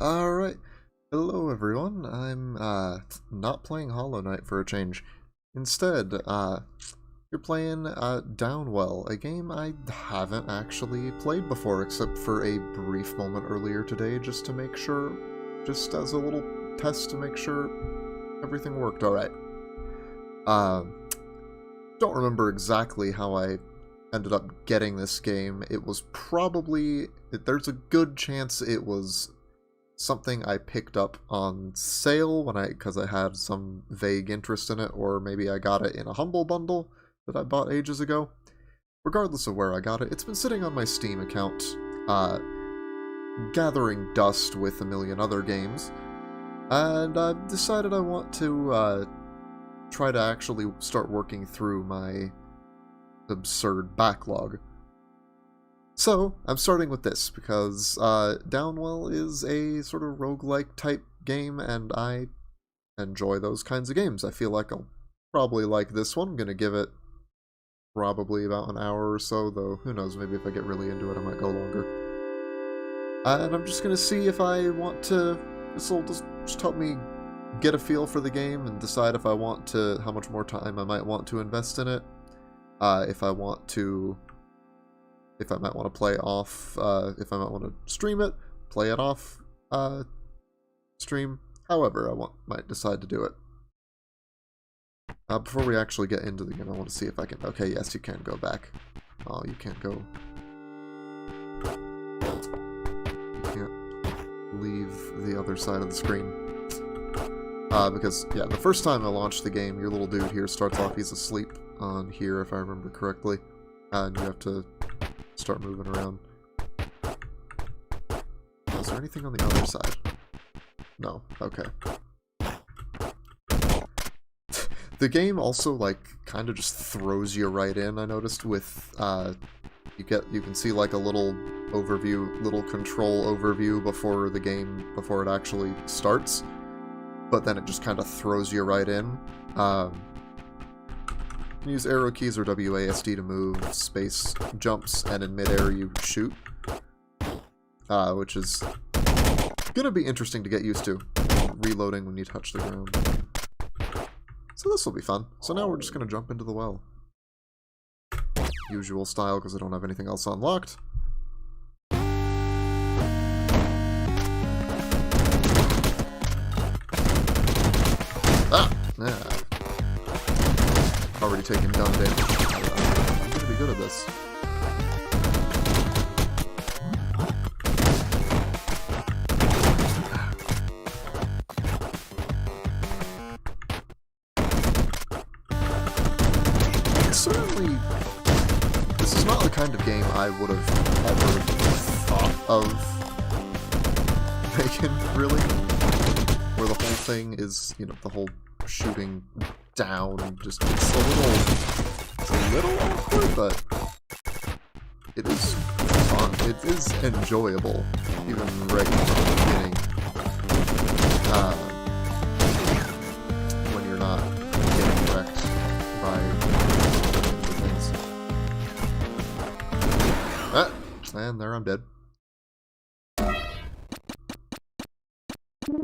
Alright, hello everyone. I'm not playing Hollow Knight for a change. Instead, you're playing Downwell, a game I haven't actually played before except for a brief moment earlier today just to make sure, just as a little test to make sure everything worked alright. Don't remember exactly how I ended up getting this game. It was probably, there's a good chance it was something I picked up on sale because I had some vague interest in it, or maybe I got it in a Humble Bundle that I bought ages ago. Regardless of where I got it, it's been sitting on my Steam account, gathering dust with a million other games, and I've decided I want to try to actually start working through my absurd backlog. So, I'm starting with this, because Downwell is a sort of roguelike type game, and I enjoy those kinds of games. I feel like I'll probably like this one. I'm going to give it probably about an hour or so, though who knows, maybe if I get really into it I might go longer. And I'm just going to see if I want to, this will just help me get a feel for the game and decide if I want to, how much more time I might want to invest in it. If I might want to play off, if I might want to stream it, play it off, stream, however I might decide to do it. Before we actually get into the game, I want to see if I can, okay, yes, you can go back. Oh, you can't go, you can't leave the other side of the screen. Because, yeah, the first time I launched the game, your little dude here starts off, he's asleep on here, if I remember correctly, and you have to start moving around. Is there anything on the other side? No. Okay. The game also, like, kind of just throws you right in, I noticed, with, you can see, like, a little overview, little control overview before it actually starts, but then it just kind of throws you right in. Use arrow keys or WASD to move, space jumps, and in midair you shoot. Which is gonna be interesting to get used to, reloading when you touch the ground. So this will be fun. So now we're just gonna jump into the well. Usual style, because I don't have anything else unlocked. Ah! Yeah. Already taken gun damage. I'm gonna be good at this. Certainly, this is not the kind of game I would have ever thought of making, really. Where the whole thing is, you know, the whole shooting down, just it's a little awkward, but it is fun. It is enjoyable, even right from the beginning. When you're not getting wrecked by the things. Ah, and there I'm dead.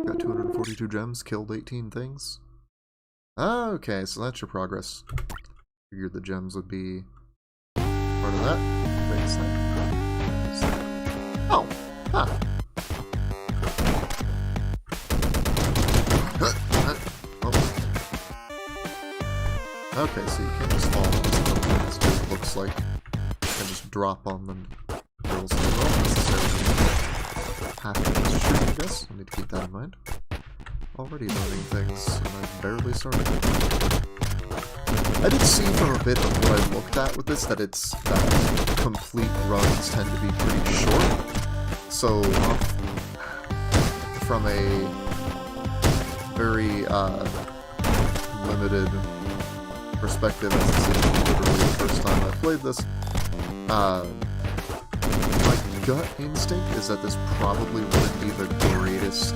Got 242 gems, killed 18 things. Okay, so that's your progress. Figured the gems would be part of that. Wait a second. Oh! Huh. Oh. Okay, so you can't just fall on this building, as it looks like. And just drop on them. Girls don't necessarily have to just shoot, I guess. I need to keep that in mind. Already learning things, and I've barely started. I did see from a bit of what I looked at with this that its complete runs tend to be pretty short. So, from a very limited perspective, as this is literally the first time I played this, my gut instinct is that this probably wouldn't be the greatest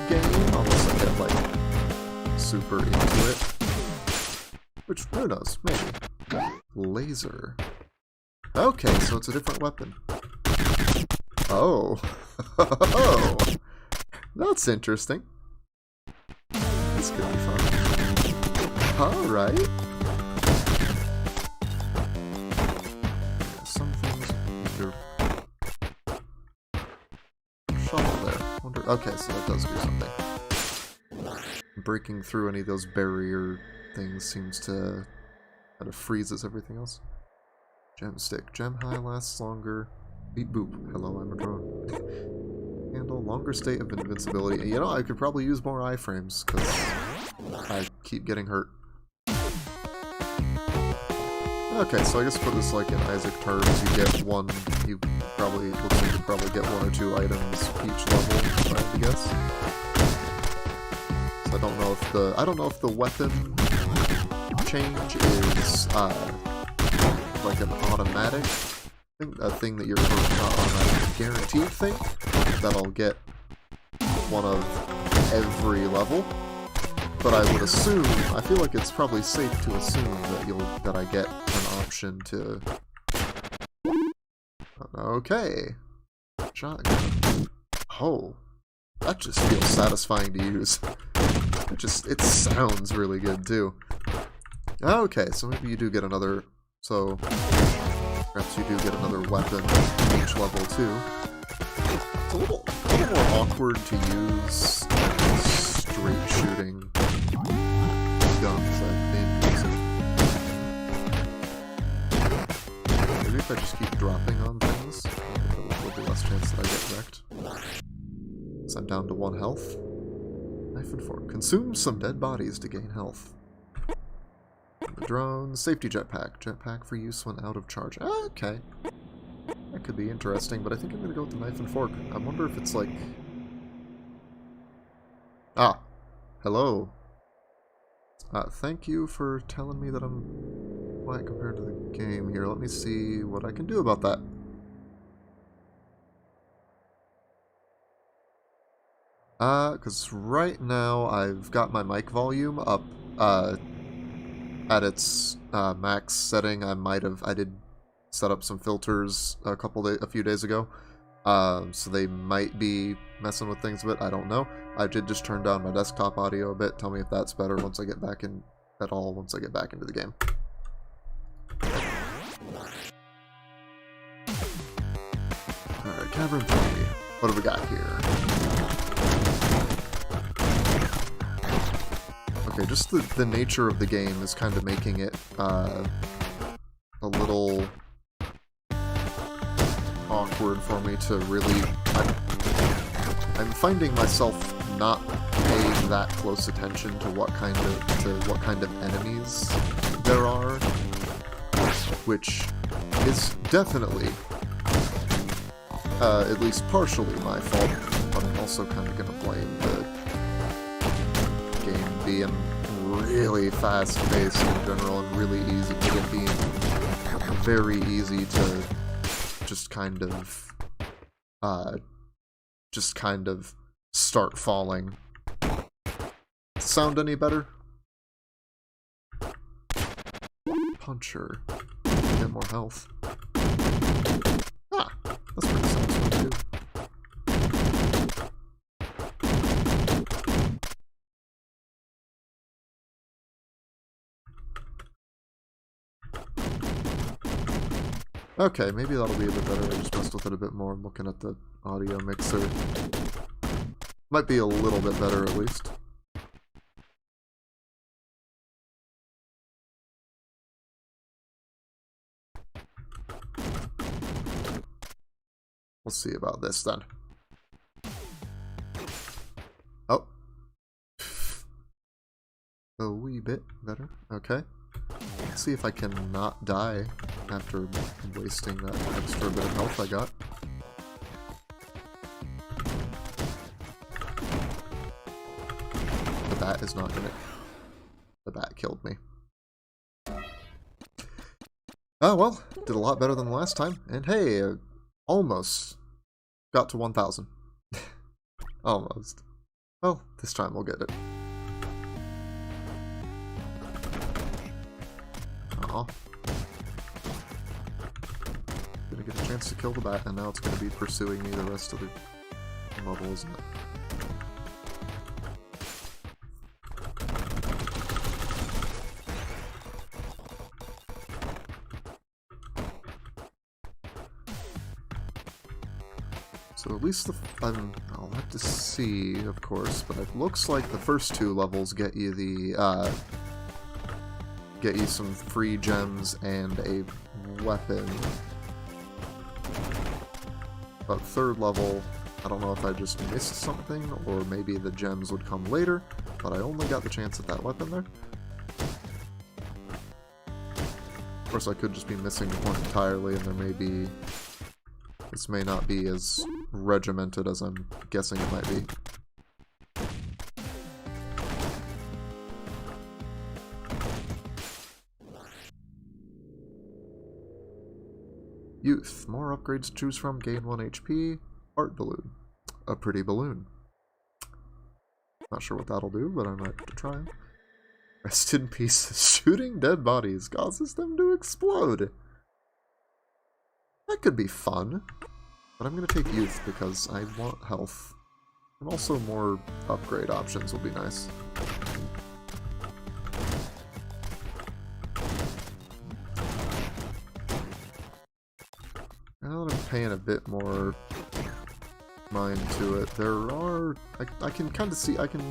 game, unless I get, like, super into it. Which, who knows, maybe. Laser. Okay, so it's a different weapon. Oh. Oh. That's interesting. This could be fun. Alright. Some things under shuffle there. Wonder. Okay, so that does do something. Breaking through any of those barrier things seems to kind of freezes everything else. Gem stick. Gem high lasts longer. Beep boop. Hello, I'm a drone. Handle longer state of invincibility. You know, I could probably use more iframes because I keep getting hurt. Okay, so I guess put this like in Isaac terms. You get one. You probably looks like you probably get 1 or 2 items each level. If I had to guess. So I don't know if the weapon change is like an automatic thing, a thing that you're not automatic, guaranteed thing that I'll get one of every level. But I would assume, I feel like it's probably safe to assume that I get an option to. Okay, shotgun. Oh, that just feels satisfying to use. It sounds really good too. Okay, so maybe you do get another. So perhaps you do get another weapon each level too. It's a little more awkward to use straight shooting guns I've been using. Maybe if I just keep dropping on things, there'll be less chance that I get wrecked. So I'm down to 1 health. Knife and fork. Consume some dead bodies to gain health. The drone, safety jetpack. Jetpack for use when out of charge. Okay. That could be interesting, but I think I'm going to go with the knife and fork. I wonder if it's like... Ah. Hello. Thank you for telling me that I'm quiet compared to the game here. Let me see what I can do about that. Because right now I've got my mic volume up, at its, max setting. I did set up some filters a few days ago, so they might be messing with things a bit, I don't know. I did just turn down my desktop audio a bit. Tell me if that's better once I get back once I get back into the game. Alright, Cavern 3. What do we got here? Okay, just the nature of the game is kind of making it a little awkward for me to really... I'm finding myself not paying that close attention to what kind of enemies there are, which is definitely at least partially my fault, but I'm also kind of going to blame the game being really fast-paced in general and really easy, it being very easy to just kind of start falling. Sound any better? Puncher. Get more health. Ah, that's pretty satisfying too. Okay, maybe that'll be a bit better. I just messed with it a bit more. I'm looking at the audio mixer. Might be a little bit better at least. We'll see about this then. Oh. A wee bit better. Okay. Let's see if I can not die after wasting that extra bit of health I got. The bat is not gonna... The bat killed me. Oh well, did a lot better than the last time. And hey, almost got to 1,000. Almost. Well, this time we'll get it. Aw. Gonna gonna get a chance to kill the bat, and now it's gonna be pursuing me the rest of the level, isn't it? So at least I'll have to see, of course, but it looks like the first two levels get you the, get you some free gems and a weapon. But third level, I don't know if I just missed something, or maybe the gems would come later, but I only got the chance at that weapon there. Of course, I could just be missing the point entirely, and there may be... This may not be as regimented as I'm guessing it might be. Youth. More upgrades to choose from. Gain 1 HP. Art balloon. A pretty balloon. Not sure what that'll do, but I might have to try. Rest in peace. Shooting dead bodies causes them to explode. That could be fun. But I'm going to take youth because I want health. And also more upgrade options will be nice. Now that I'm paying a bit more mind to it, there are... I can kind of see... I can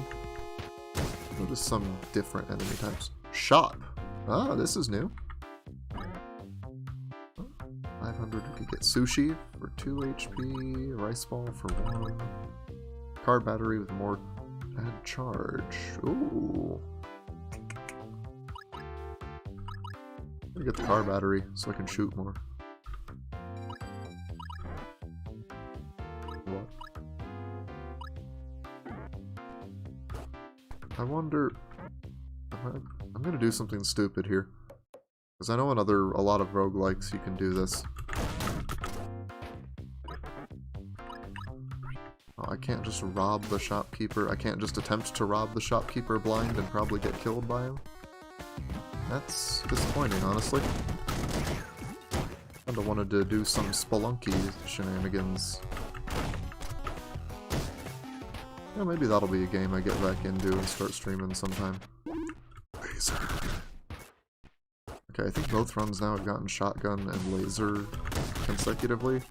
notice some different enemy types. Shop! Ah, this is new. 500, we could get sushi for 2 HP, rice ball for 1, card battery with more add charge. Ooh. Let me get the car battery so I can shoot more. What? I wonder... I'm gonna do something stupid here. Because I know in a lot of roguelikes you can do this. Oh, I can't just rob the shopkeeper. I can't just attempt to rob the shopkeeper blind and probably get killed by him. That's disappointing, honestly. Kinda wanted to do some Spelunky shenanigans. Yeah, maybe that'll be a game I get back into and start streaming sometime. Laser. Okay, I think both runs now have gotten shotgun and laser consecutively.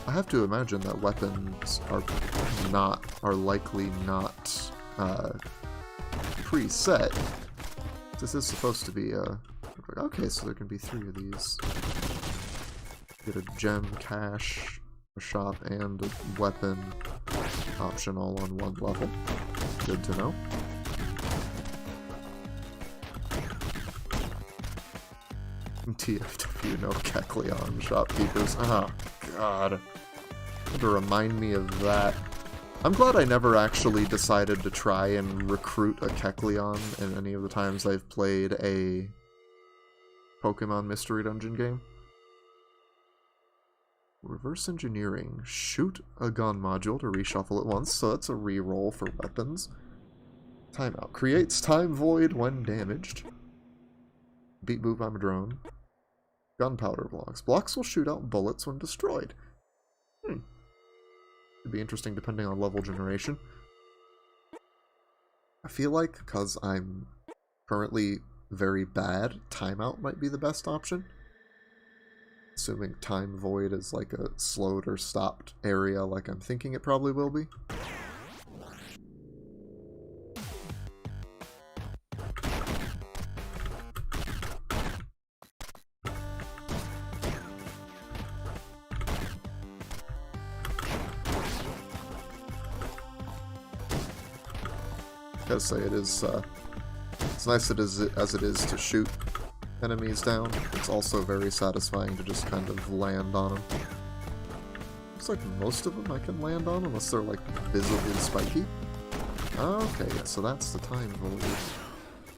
I have to imagine that weapons are likely not preset. This is supposed to be a... Okay, so there can be 3 of these. Get a gem, cache, a shop, and a weapon option all on one level. Good to know. TFW, no Kecleon shopkeepers. Oh, God. To remind me of that. I'm glad I never actually decided to try and recruit a Kecleon in any of the times I've played a Pokemon Mystery Dungeon game. Reverse engineering. Shoot a gun module to reshuffle it once, so that's a reroll for weapons. Timeout. Creates time void when damaged. Beat boop, I'm a drone. Gunpowder blocks. Blocks will shoot out bullets when destroyed. Could be interesting depending on level generation. I feel like, because I'm currently very bad, timeout might be the best option. Assuming time void is like a slowed or stopped area like I'm thinking it probably will be. Gotta say, it's nice as it is to shoot enemies down. It's also very satisfying to just kind of land on them. Looks like most of them I can land on, unless they're like visibly spiky. Okay, yeah, so that's the time void.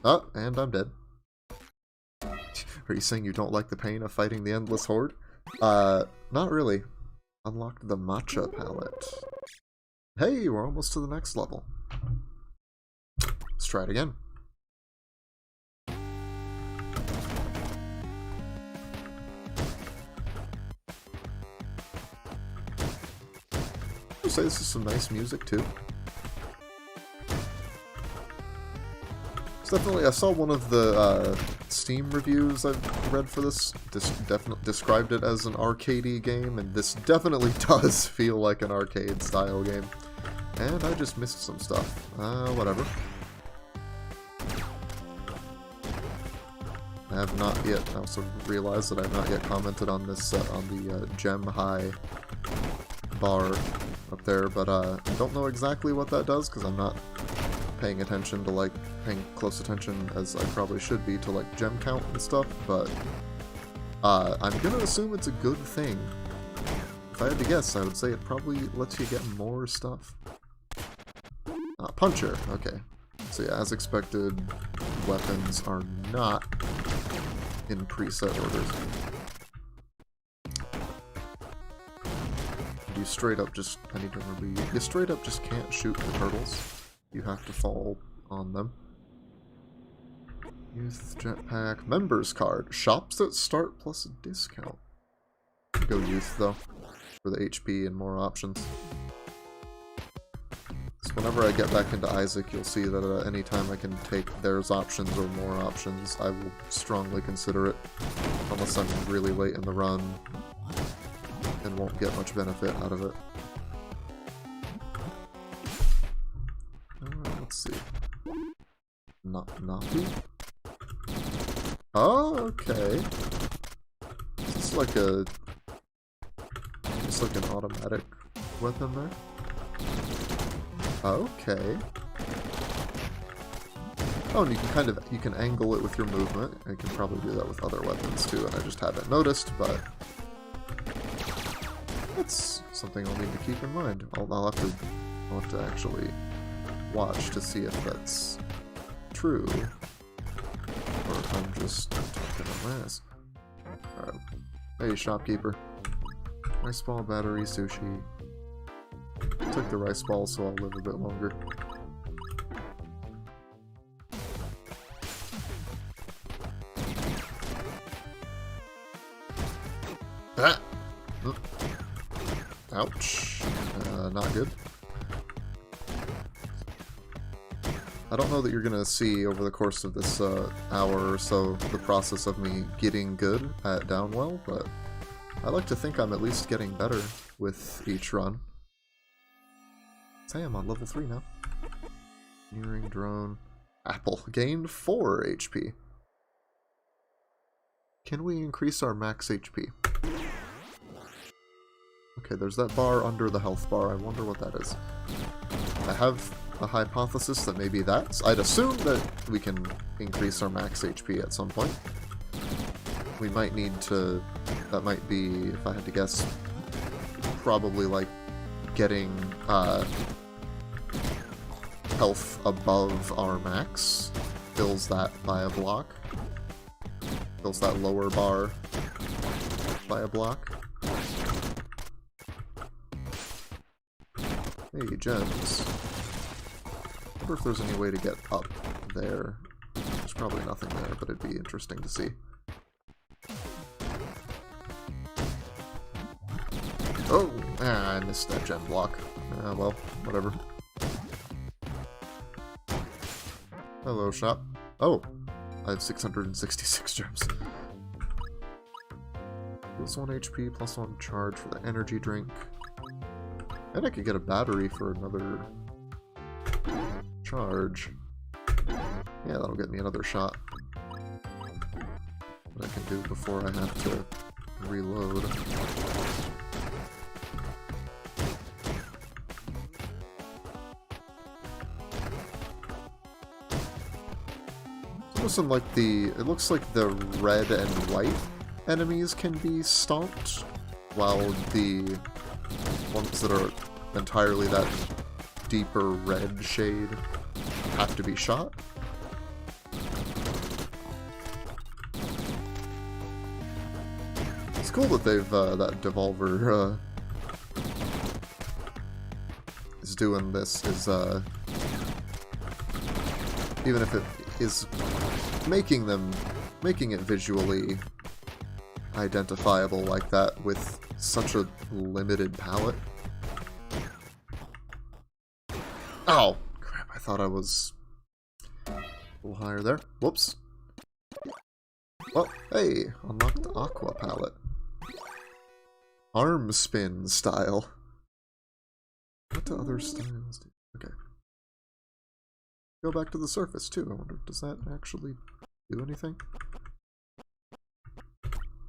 Oh, and I'm dead. Are you saying you don't like the pain of fighting the Endless Horde? Not really. Unlocked the Matcha palette. Hey, we're almost to the next level. Let's try it again. also say this is some nice music too. It's definitely, I saw one of the Steam reviews I've read for this definitely described it as an arcadey game, and this definitely does feel like an arcade style game. And I just missed some stuff. Whatever. I have not yet, I also realized that I have not yet commented on this, on the gem high bar up there, but I don't know exactly what that does, because I'm not paying attention to, like, paying close attention as I probably should be to, like, gem count and stuff, but I'm gonna assume it's a good thing. If I had to guess, I would say it probably lets you get more stuff. Puncher, okay. So yeah, as expected, weapons are not in preset orders. You straight up just, I need to remember, you straight up just can't shoot the turtles. You have to fall on them. Youth jetpack, members card, shops that start plus a discount. Go youth though, for the HP and more options. So whenever I get back into Isaac, you'll see that anytime I can take there's options or more options, I will strongly consider it. Unless I'm really late in the run and won't get much benefit out of it. Let's see. Nappy? Oh, okay. It's like a... It's like an automatic weapon there. Okay. Oh, and you can kind of, you can angle it with your movement. You can probably do that with other weapons too, and I just haven't noticed, but that's something I'll need to keep in mind. I'll have to actually watch to see if that's true, or if I'm just talking on ass. Alright. Hey, shopkeeper. Rice ball, battery, sushi. Took the rice ball, so I'll live a bit longer. Ah! Ouch. Not good. I don't know that you're gonna see over the course of this hour or so the process of me getting good at Downwell, but I like to think I'm at least getting better with each run. Hey, I'm on level 3 now. Nearing drone. Apple gained 4 HP. Can we increase our max HP? Okay, there's that bar under the health bar. I wonder what that is. I have a hypothesis that maybe that's... I'd assume that we can increase our max HP at some point. We might need to... That might be, if I had to guess, probably like getting health above our max. Fills that by a block. Fills that lower bar by a block. Hey, gems. I wonder if there's any way to get up there. There's probably nothing there, but it'd be interesting to see. Oh! Ah, I missed that gem block. Ah, well, whatever. Hello, shop. Oh! I have 666 gems. Plus 1 HP, plus 1 charge for the energy drink. And I could get a battery for another charge. Yeah, that'll get me another shot. What I can do before I have to reload. It's almost like it looks like the red and white enemies can be stomped, while the ones that are entirely that deeper red shade have to be shot. It's cool that they've, that Devolver, is doing this, even if it is making it visually identifiable like that with such a limited palette. Oh, crap, I thought I was a little higher there. Whoops. Oh, hey, unlocked the Aqua palette. Arm spin style. What do other styles do? Okay. Go back to the surface, too. I wonder, does that actually do anything?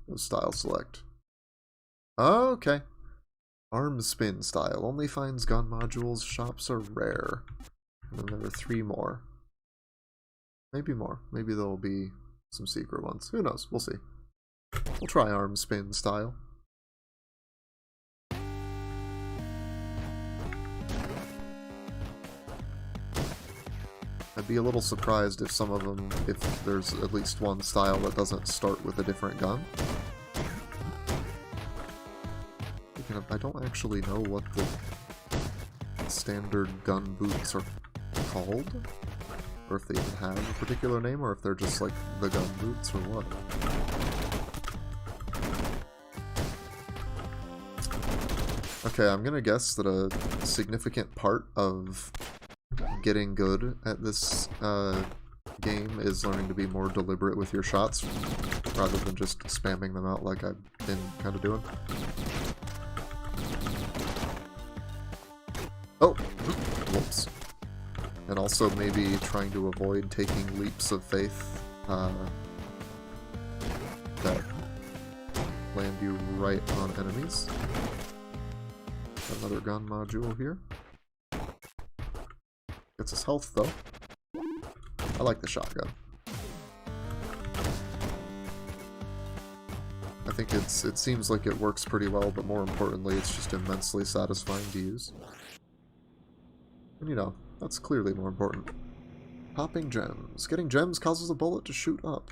No style select. Okay. Arm spin style. Only finds gun modules. Shops are rare. And then there are 3 more. Maybe more. Maybe there'll be some secret ones. Who knows? We'll see. We'll try arm spin style. I'd be a little surprised if some of them, if there's at least one style that doesn't start with a different gun. I don't actually know what the standard gun boots are called, or if they even have a particular name, or if they're just like the gun boots, or what. Okay, I'm gonna guess that a significant part of getting good at this game is learning to be more deliberate with your shots, rather than just spamming them out like I've been kind of doing. Oh! Whoops. And also maybe trying to avoid taking leaps of faith that land you right on enemies. Another gun module here. Gets us health though. I like the shotgun. I think it seems like it works pretty well, but more importantly, it's just immensely satisfying to use. And you know, that's clearly more important. Popping gems. Getting gems causes a bullet to shoot up.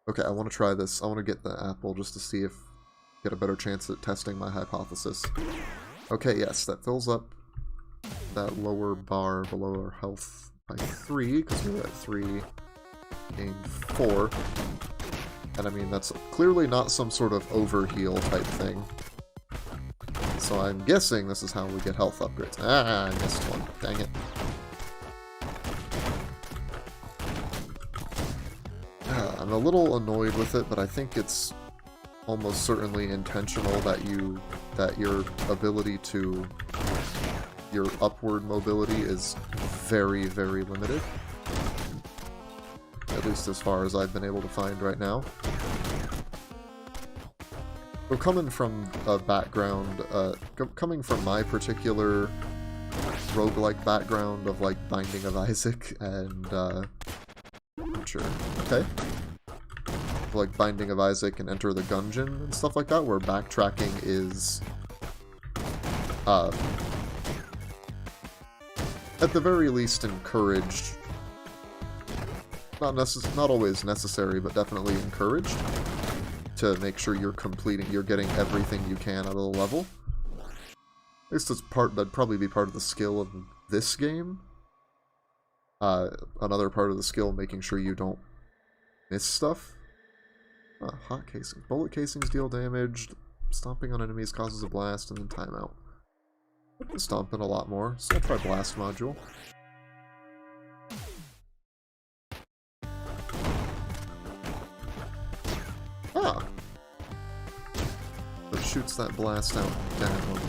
Okay, I want to try this. I want to get the apple just to see if get a better chance at testing my hypothesis. Okay, yes, that fills up that lower bar below our health by 3, because we were at 3, gained 4. And I mean, that's clearly not some sort of overheal type thing. So I'm guessing this is how we get health upgrades. Ah, I missed one. Dang it. I'm a little annoyed with it, but I think it's almost certainly intentional that your ability to your upward mobility is very, very limited. At least as far as I've been able to find right now. So coming from a background, coming from my particular roguelike background of like Binding of Isaac and sure, okay, like Binding of Isaac and Enter the Gungeon and stuff like that, where backtracking is at the very least encouraged. Not always necessary, but definitely encouraged to make sure you're getting everything you can out of the level. At least that'd probably be part of the skill of this game. Another part of the skill, making sure you don't miss stuff. Hot casings. Bullet casings deal damage. Stomping on enemies causes a blast, and then timeout. I've been stomping a lot more, so I'll try blast module. Ah! It shoots that blast out down.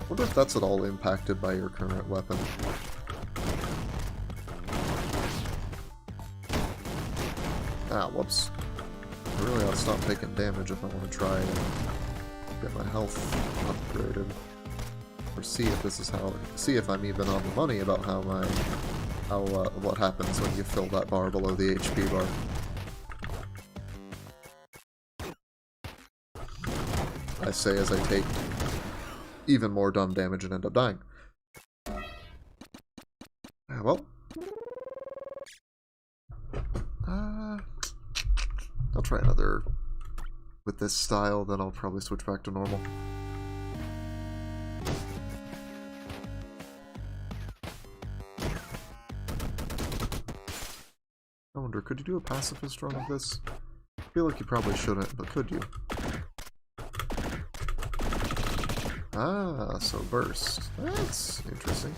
Wonder if that's at all impacted by your current weapon. Ah, whoops. I really ought to stop taking damage if I want to try and get my health upgraded. Or see if this is how... See if I'm even on the money about how what happens when you fill that bar below the HP bar. I say as I take even more dumb damage and end up dying. Well. I'll try another with this style, then I'll probably switch back to normal. I wonder, could you do a pacifist run of this? I feel like you probably shouldn't, but could you? Ah, so burst. That's interesting.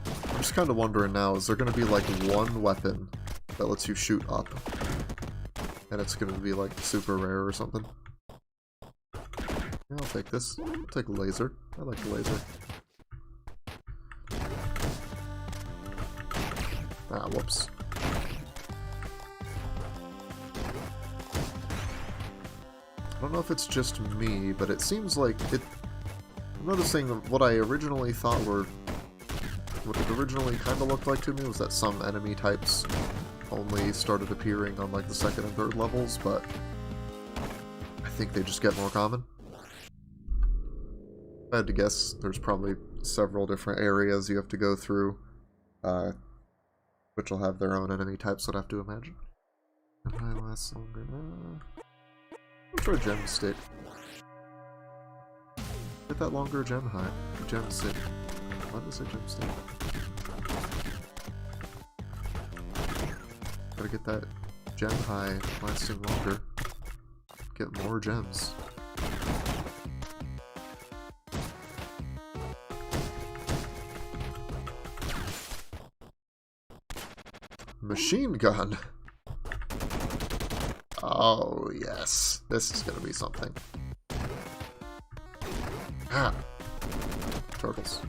I'm just kind of wondering now, is there going to be like one weapon that lets you shoot up? And it's going to be like super rare or something? Yeah, I'll take this. I'll take a laser. I like the laser. Ah, whoops. I don't know if it's just me, but it seems like it... I'm noticing what I originally thought were... What it originally kind of looked like to me was that some enemy types only started appearing on like the second and third levels, but I think they just get more common. If I had to guess, there's probably several different areas you have to go through, which will have their own enemy types, I'd have to imagine. And I last longer. I'll try gem stick. Get that longer gem high. Gem stick. Why did I say gem stick? Gotta get that gem high lasting longer. Get more gems. Machine gun! Oh, yes. This is gonna be something. Ah! Turtles.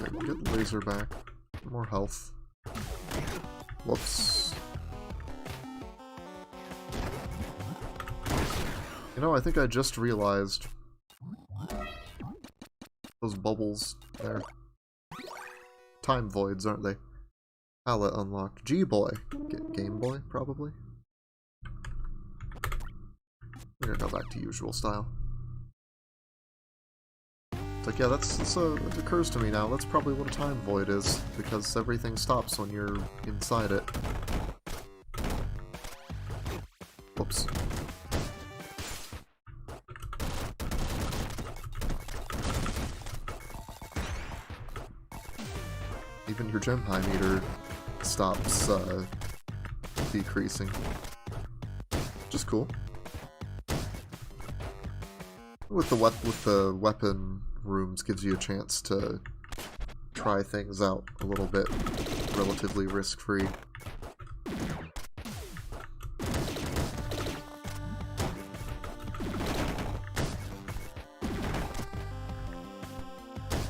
Okay, get the laser back. More health. Whoops. You know, I think I just realized those bubbles there. Time voids, aren't they? Palette unlocked. G-Boy. Game Boy, probably. We're gonna go back to usual style. It's like, yeah, it occurs to me now. That's probably what a time void is, because everything stops when you're inside it. Whoops. Even your gem high meter stops decreasing, which is cool. With the weapon rooms, gives you a chance to try things out a little bit, relatively risk-free.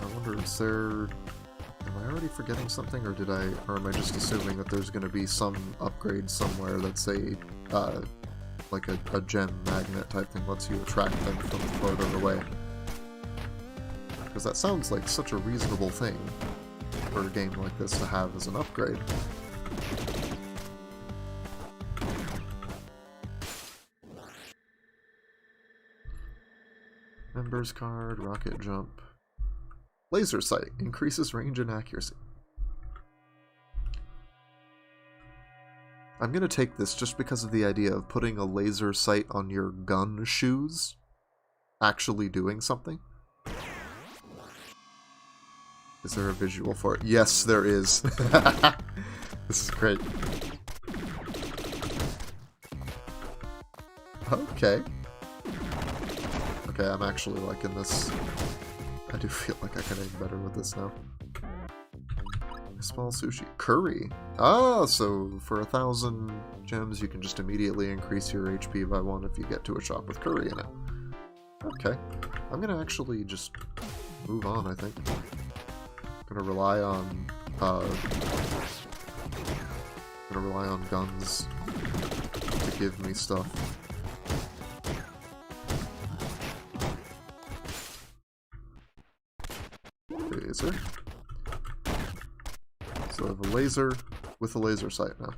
I wonder, is there... Am I already forgetting something, or am I just assuming that there's going to be some upgrade somewhere that's like a gem magnet type thing, lets you attract them from further away? Because that sounds like such a reasonable thing for a game like this to have as an upgrade. Members card, rocket jump. Laser sight increases range and accuracy. I'm gonna take this just because of the idea of putting a laser sight on your gun shoes actually doing something. Is there a visual for it? Yes, there is. This is great. Okay. Okay, I'm actually liking this. I do feel like I can aim better with this now. Small sushi. Curry. Ah, so for 1,000 gems, you can just immediately increase your HP by 1 if you get to a shop with curry in it. Okay. I'm gonna actually just move on, I think. Gonna rely on guns to give me stuff. Laser. So I have a laser with a laser sight now.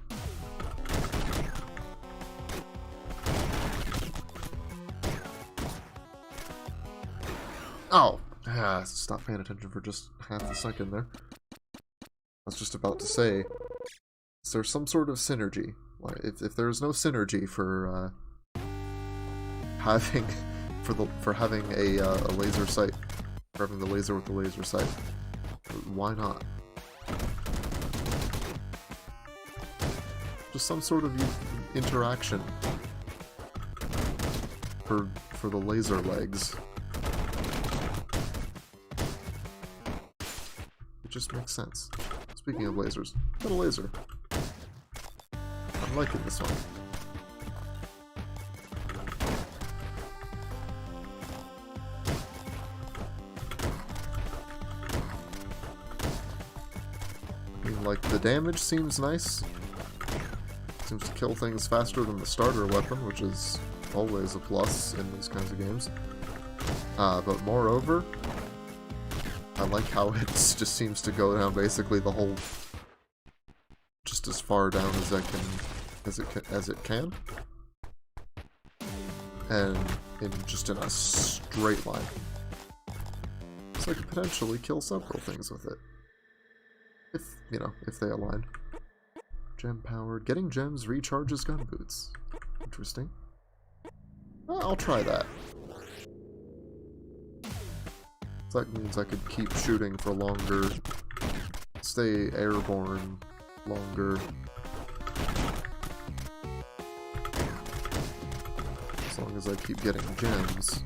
Oh! Stop paying attention for just half a second there. I was just about to say, is there some sort of synergy? Like, if there's no synergy for having a laser sight Grabbing the laser with the laser sight. Why not? Just some sort of interaction for the laser legs. It just makes sense. Speaking of lasers, got a laser. I'm liking this one. I mean, like, the damage seems nice. Seems to kill things faster than the starter weapon, which is always a plus in these kinds of games. But moreover, I like how it just seems to go down basically the whole, just as far down as it can, and just in a straight line. So I could potentially kill several things with it, if they align. Gem powered. Getting gems recharges gunboots. Interesting. I'll try that. So that means I could keep shooting for longer, stay airborne longer. As long as I keep getting gems.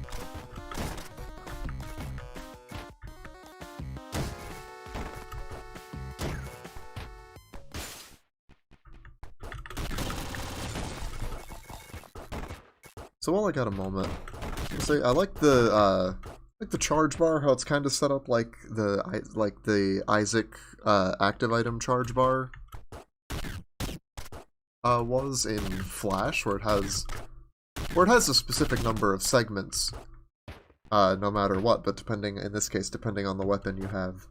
So while I got a moment, I'll say I like the charge bar, how it's kind of set up like the Isaac active item charge bar was in Flash, where it has a specific number of segments, no matter what. But in this case, depending on the weapon you have,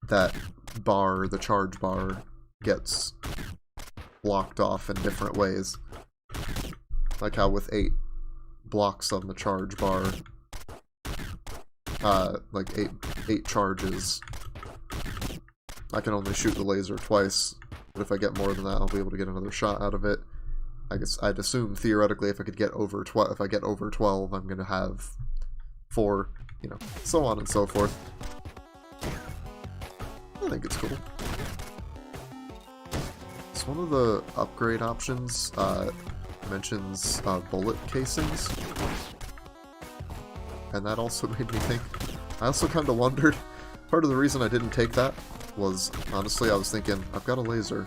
that bar, the charge bar, gets blocked off in different ways. Like how with 8 blocks on the charge bar, like 8 charges, I can only shoot the laser twice, but if I get more than that, I'll be able to get another shot out of it. I guess I'd assume, theoretically, if I get over 12, I'm gonna have 4, so on and so forth. I think it's cool. It's one of the upgrade options, mentions bullet casings, and that also made me think. I also kind of wondered, part of the reason I didn't take that was, honestly, I was thinking, I've got a laser.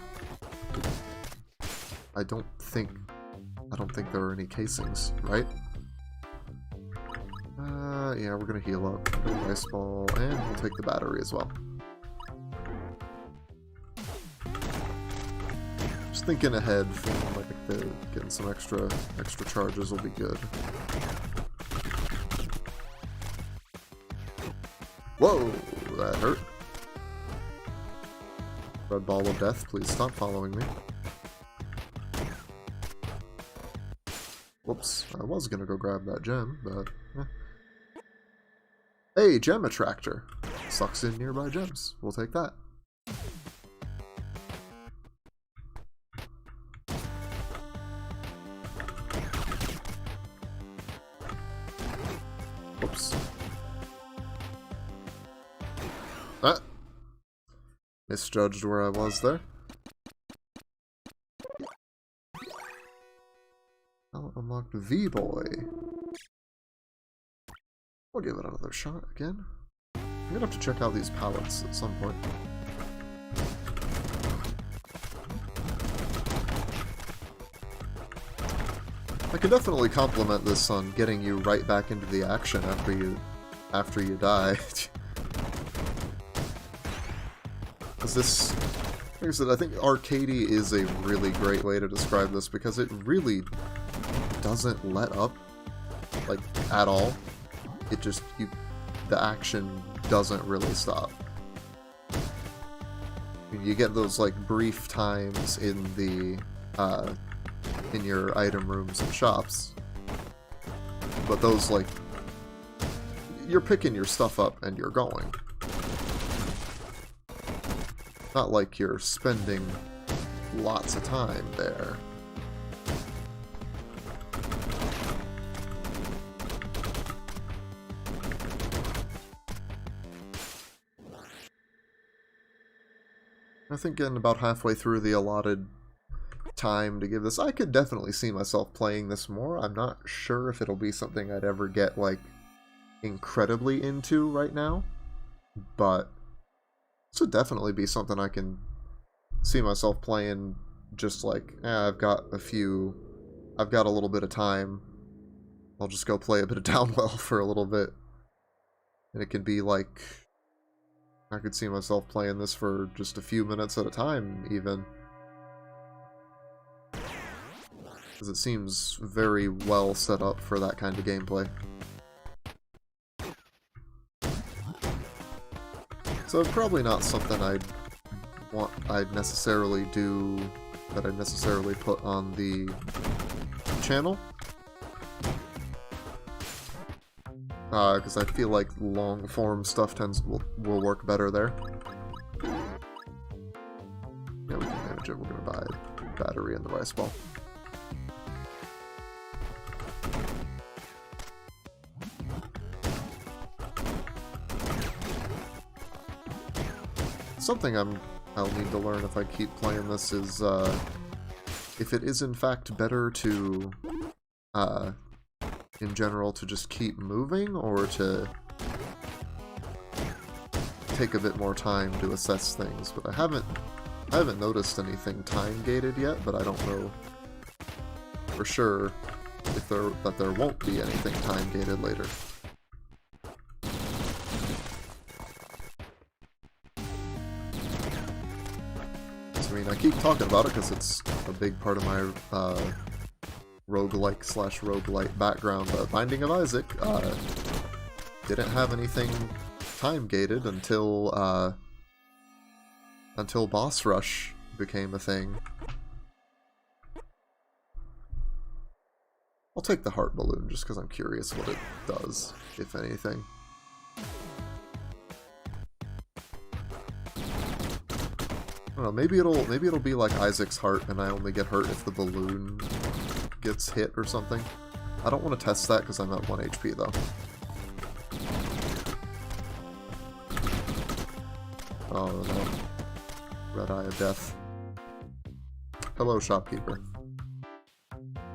I don't think there are any casings, right? Yeah, we're gonna heal up, get an ice ball, and we'll take the battery as well. Just thinking ahead, feeling like getting some extra charges will be good. Whoa, that hurt. Red ball of death, please stop following me. Whoops, I was gonna go grab that gem, but Hey, gem attractor. Sucks in nearby gems. We'll take that. Oops. Ah! Misjudged where I was there. I'll unlock V-Boy. I'll give it another shot again. I'm gonna have to check out these pallets at some point. I can definitely compliment this on getting you right back into the action after you die. Because this, like I said, I think arcadey is a really great way to describe this, because it really doesn't let up, like, at all. It just, the action doesn't really stop. I mean, you get those, like, brief times in the, in your item rooms and shops. But those, like, you're picking your stuff up and you're going. Not like you're spending lots of time there. I think getting about halfway through the allotted time to give this, I could definitely see myself playing this more. I'm not sure if it'll be something I'd ever get, like, incredibly into right now, but this would definitely be something I can see myself playing. Just like, I've got a little bit of time, I'll just go play a bit of Downwell for a little bit, and it can be like, I could see myself playing this for just a few minutes at a time, even. Because it seems very well set up for that kind of gameplay. So probably not something I'd necessarily do, that I'd necessarily put on the channel. Because I feel like long form stuff will work better there. Yeah, we can manage it. We're gonna buy a battery and the rice ball. Something I'll need to learn if I keep playing this is if it is in fact better to in general to just keep moving, or to take a bit more time to assess things. But I haven't noticed anything time gated yet, but I don't know for sure if there won't be anything time gated later. I mean, I keep talking about it because it's a big part of my roguelike / roguelite background, but Binding of Isaac didn't have anything time gated until boss rush became a thing. I'll take the heart balloon just because I'm curious what it does, if anything. I don't know, maybe it'll be like Isaac's heart and I only get hurt if the balloon gets hit or something. I don't want to test that because I'm at 1 HP though. Oh no. Red Eye of Death. Hello, shopkeeper.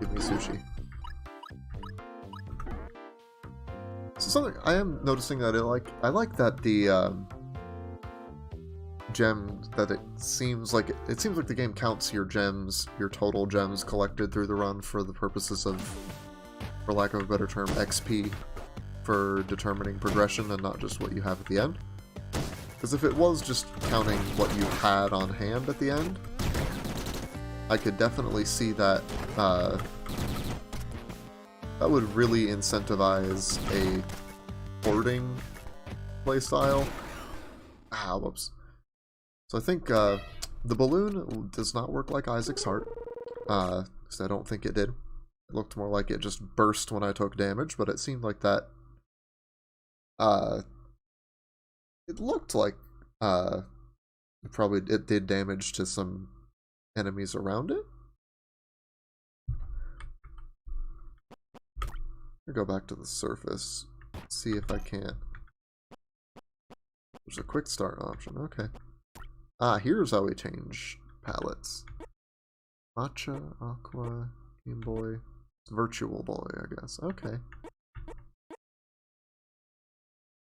Give me sushi. So something I am noticing that I like that the gems, that it seems like the game counts your gems, your total gems collected through the run for the purposes of, for lack of a better term, XP for determining progression and not just what you have at the end. Because if it was just counting what you had on hand at the end, I could definitely see that that would really incentivize a hoarding playstyle. Ah, whoops. So I think the balloon does not work like Isaac's heart, because I don't think it did. It looked more like it just burst when I took damage, but it seemed like that. It looked like it did damage to some enemies around it. I'll go back to the surface, see if I can't. There's a quick start option, okay. Ah, here's how we change palettes. Matcha, Aqua, Game Boy, Virtual Boy, I guess. Okay.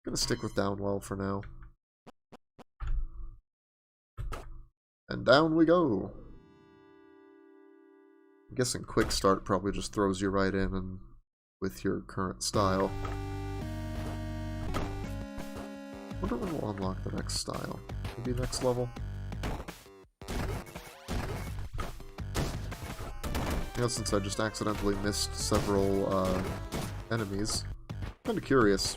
Gonna stick with Downwell for now. And down we go. I'm guessing quick start probably just throws you right in and with your current style. Wonder when we'll unlock the next style. Maybe next level. You know, since I just accidentally missed several enemies, I'm kinda curious.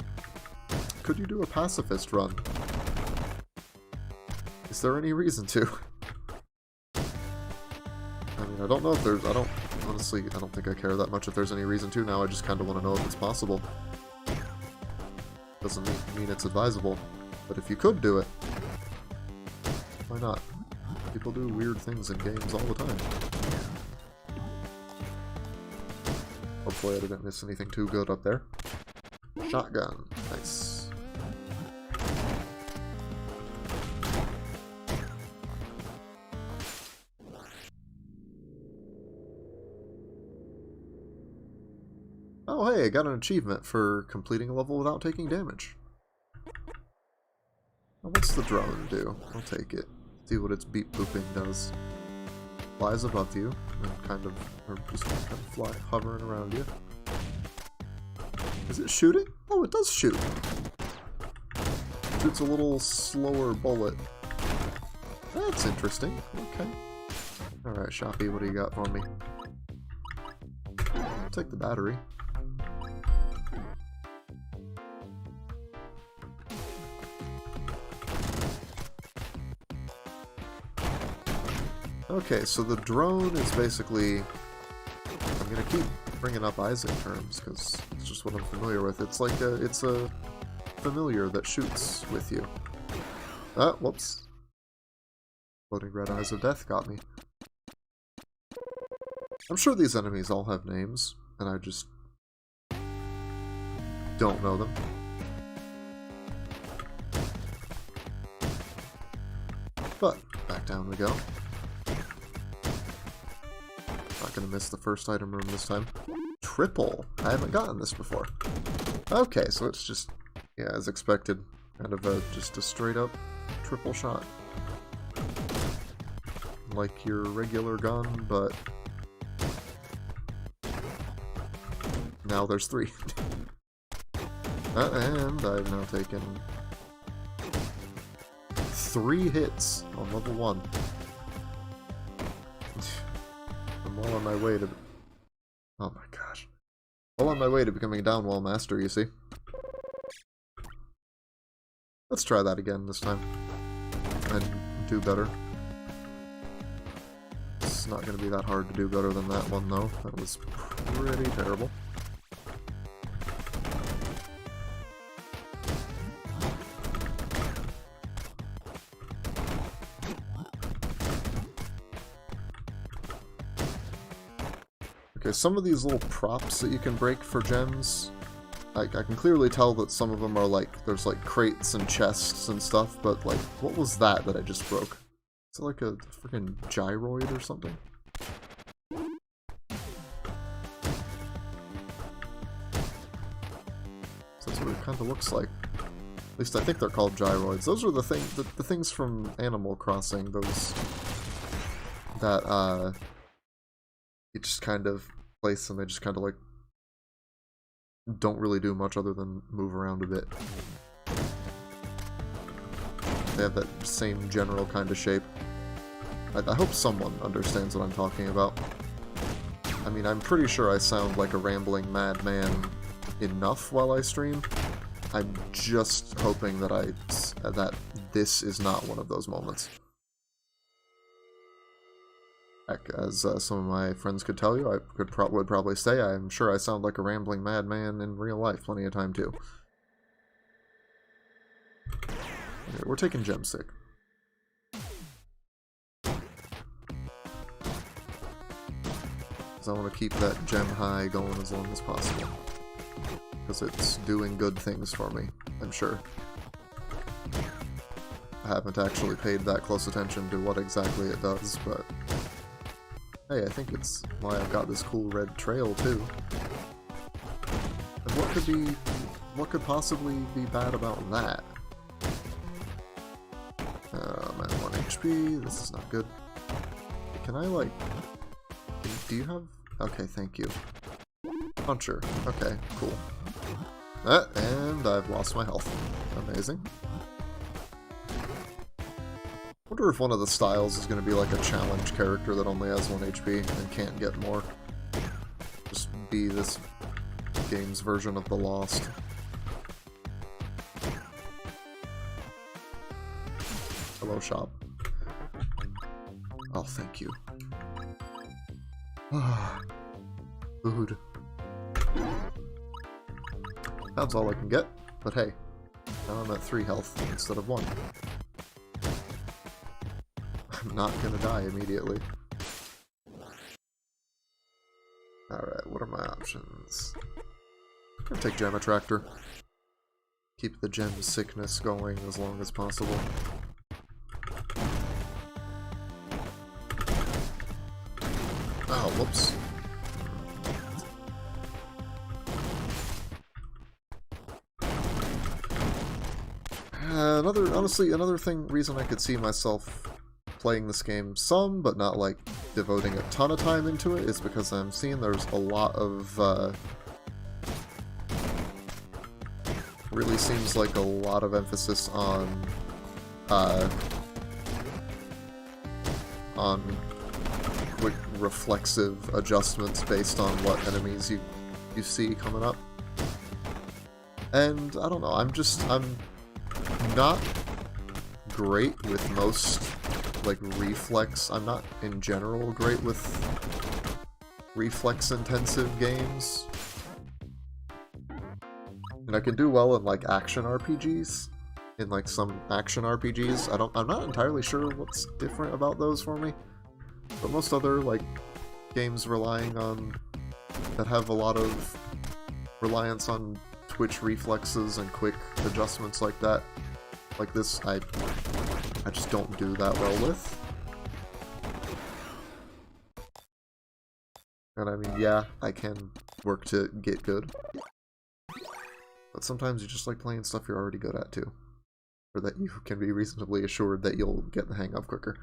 Could you do a pacifist run? Is there any reason to? I mean, I don't know if there's, honestly, I don't think I care that much if there's any reason to now. I just kinda wanna know if it's possible. Doesn't mean it's advisable, but if you could do it, why not? People do weird things in games all the time. Hopefully I didn't miss anything too good up there. Shotgun. Nice. Oh, hey, I got an achievement for completing a level without taking damage. Now, what's the drone do? I'll take it. See what its beep booping does. Flies above you, and kind of, or just kind of hovering around you. Is it shooting? Oh, it does shoot. Shoots a little slower bullet. That's interesting. Okay. Alright, Shoppy, what do you got for me? I'll take the battery. Okay, so the drone is basically... I'm gonna keep bringing up Isaac terms, because it's just what I'm familiar with. It's like it's a familiar that shoots with you. Ah, whoops. Floating red eyes of death got me. I'm sure these enemies all have names, and I just don't know them. But, back down we go. Not gonna miss the first item room this time. Triple! I haven't gotten this before. Okay, so it's just, yeah, as expected, kind of just a straight up triple shot. Like your regular gun, but now there's 3. And I've now taken 3 hits on level 1. I'm well on my way to... Oh my gosh. Well on my way to becoming a Downwell master, you see. Let's try that again this time. And do better. It's not going to be that hard to do better than that one, though. That was pretty terrible. Okay, some of these little props that you can break for gems, I can clearly tell that some of them are like, there's like crates and chests and stuff, but like, what was that I just broke? Is it like a freaking gyroid or something? So that's what it kind of looks like. At least I think they're called gyroids. Those are the things from Animal Crossing, those that you just kind of place and they just kind of like don't really do much other than move around a bit. They have that same general kind of shape. I hope someone understands what I'm talking about. I mean, I'm pretty sure I sound like a rambling madman enough while I stream. I'm just hoping that that this is not one of those moments. Heck, as some of my friends could tell you, I would probably say I'm sure I sound like a rambling madman in real life plenty of time too. Okay, we're taking gemstick. Because I want to keep that gem high going as long as possible. Because it's doing good things for me, I'm sure. I haven't actually paid that close attention to what exactly it does, but... Hey, I think it's why I've got this cool red trail, too. And what could possibly be bad about that? I'm at 1 HP, this is not good. Can I, like... Do you have... Okay, thank you. Puncher. Okay, cool. And I've lost my health. Amazing. Wonder if one of the styles is going to be like a challenge character that only has 1 HP and can't get more. Just be this game's version of the Lost. Hello, shop. Oh, thank you. Food. That's all I can get, but hey, now I'm at 3 health instead of 1. I'm not gonna die immediately. Alright, what are my options? I'm gonna take Gem Attractor. Keep the gem sickness going as long as possible. Oh, whoops. Honestly, another reason I could see myself playing this game some, but not like devoting a ton of time into it, is because I'm seeing there's a lot of, really seems like a lot of emphasis on quick reflexive adjustments based on what enemies you see coming up. And I don't know, I'm not great with most, like, reflex. I'm not, in general, great with reflex-intensive games. And I can do well in, like, action RPGs. In, like, some action RPGs. I'm not entirely sure what's different about those for me. But most other, like, games that have a lot of reliance on twitch reflexes and quick adjustments like that. Like this, I just don't do that well with. And I mean, yeah, I can work to get good. But sometimes you just like playing stuff you're already good at too. Or that you can be reasonably assured that you'll get the hang of quicker.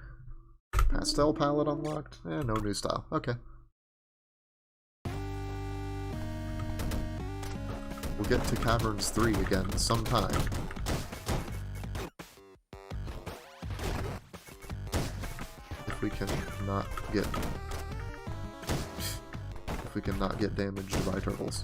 Pastel palette unlocked? Eh, no new style. Okay. We'll get to Caverns 3 again sometime. If we can not get damaged by turtles.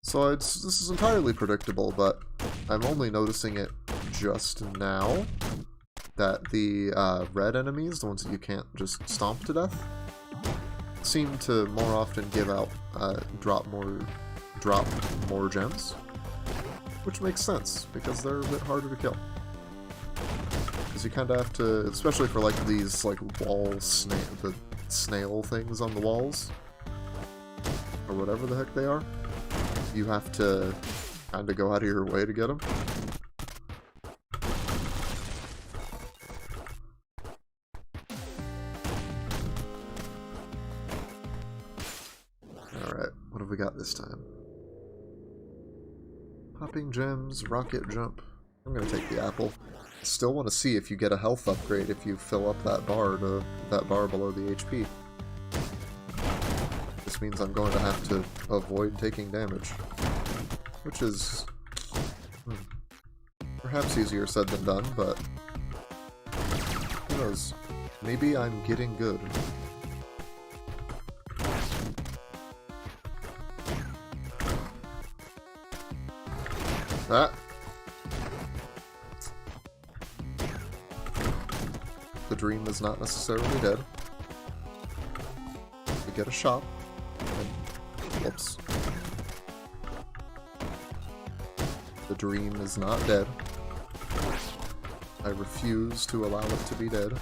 So this is entirely predictable, but I'm only noticing it just now that the red enemies, the ones that you can't just stomp to death, seem to more often give out drop more gems, which makes sense because they're a bit harder to kill. Because you kind of have to, especially for like these like the snail things on the walls, or whatever the heck they are. You have to kind of go out of your way to get them. Alright, what have we got this time? Popping gems, rocket jump. I'm gonna take the apple. I still want to see if you get a health upgrade if you fill up that bar below the HP. This means I'm going to have to avoid taking damage. Which is perhaps easier said than done, but who knows? Maybe I'm getting good. Ah! The dream is not necessarily dead. We get a shop. And, whoops. The dream is not dead. I refuse to allow it to be dead.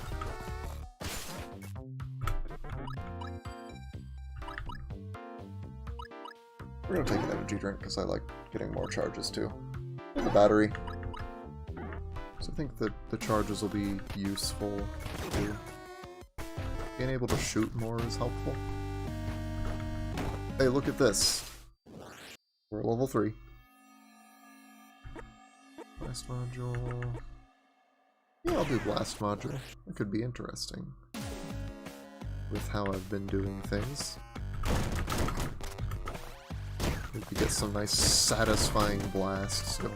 We're gonna take an energy drink because I like getting more charges too. And the battery. So I think that the charges will be useful too. Being able to shoot more is helpful. Hey, look at this. We're at level 3. Blast module. Yeah, I'll do blast module. It could be interesting. With how I've been doing things. We could get some nice satisfying blasts going.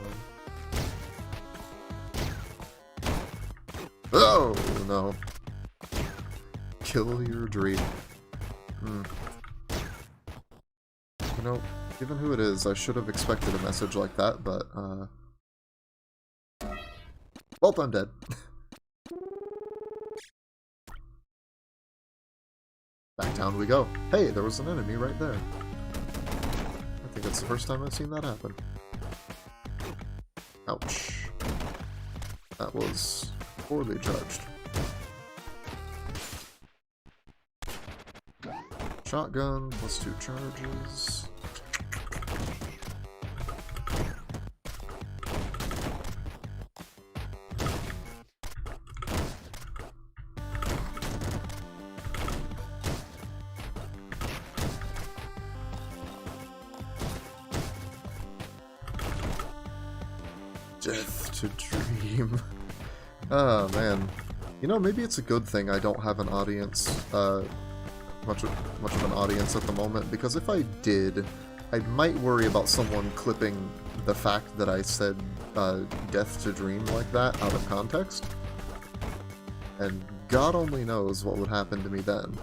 Oh, no. Kill your dream. You know, given who it is, I should have expected a message like that, but, well, I'm dead. Back down we go. Hey, there was an enemy right there. I think that's the first time I've seen that happen. Ouch. That was poorly judged. Shotgun, plus 2 charges. Death to Dream. Oh, man. You know, maybe it's a good thing I don't have an audience, much of an audience at the moment, because if I did, I might worry about someone clipping the fact that I said Death to Dream like that out of context. And God only knows what would happen to me then.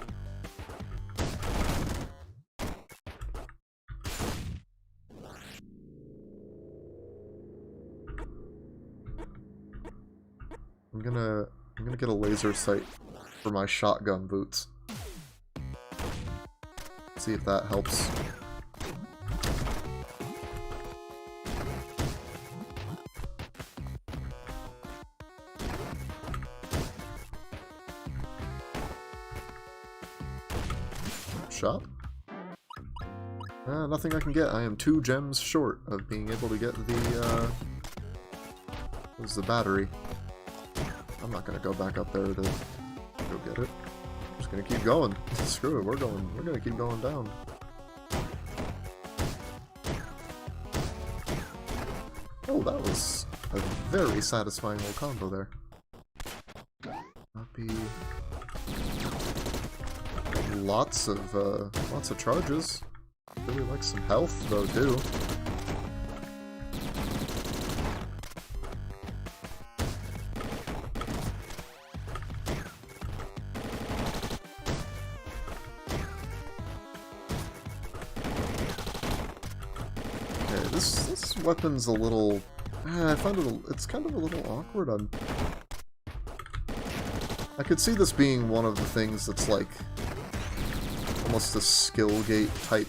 I'm gonna get a laser sight for my shotgun boots. See if that helps. Shot? Nothing I can get. I am 2 gems short of being able to get the, where's the battery? I'm not gonna go back up there to go get it. I'm just gonna keep going. Screw it, we're gonna keep going down. Oh, that was a very satisfying little combo there. Not be lots of charges. Really like some health though too. This weapon's a little... I find it's kind of a little awkward. I could see this being one of the things that's like almost a skill gate type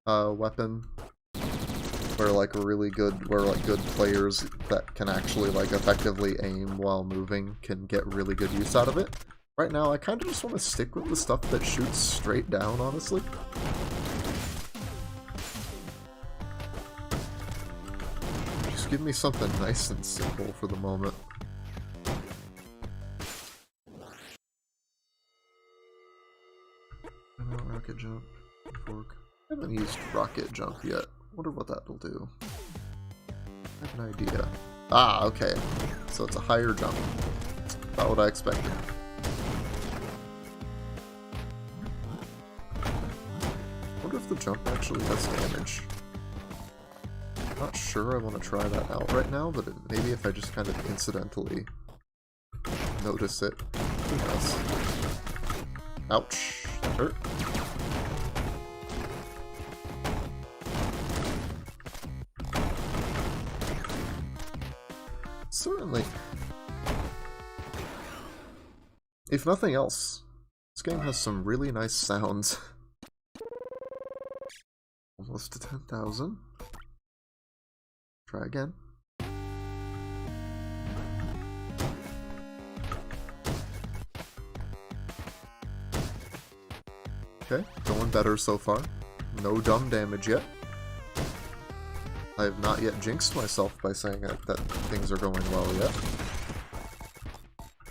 weapon, where like good players that can actually like effectively aim while moving can get really good use out of it. Right now, I kind of just want to stick with the stuff that shoots straight down, honestly. Give me something nice and simple for the moment. Rocket jump, fork. I haven't used rocket jump yet. Wonder what that'll do. I have an idea. Ah, okay. So it's a higher jump. About what I expected. Wonder if the jump actually has damage. Not sure I want to try that out right now, but maybe if I just kind of incidentally notice it. Who knows? Ouch. That hurt. Certainly. If nothing else, this game has some really nice sounds. Almost to 10,000. Try again. Okay, going better so far. No dumb damage yet. I have not yet jinxed myself by saying that things are going well yet.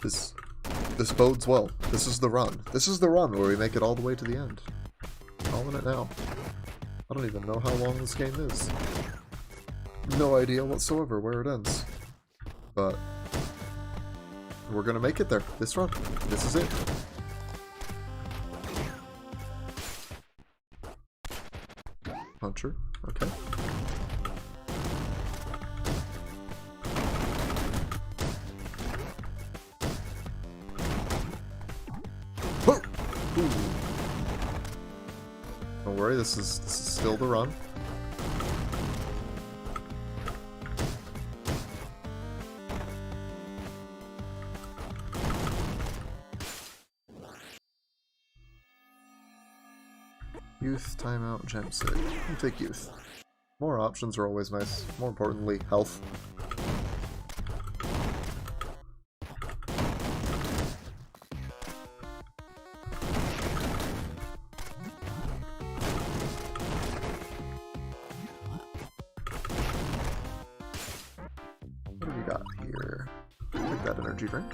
This bodes well. This is the run. This is the run where we make it all the way to the end. Calling it now. I don't even know how long this game is. No idea whatsoever where it ends. But we're gonna make it there. This run. This is it. Puncher. Okay. Whoa! Ooh. Don't worry, this is still the run. Youth, timeout, gem sig. I'll take youth. More options are always nice. More importantly, health. What do we got here? Take that energy drink.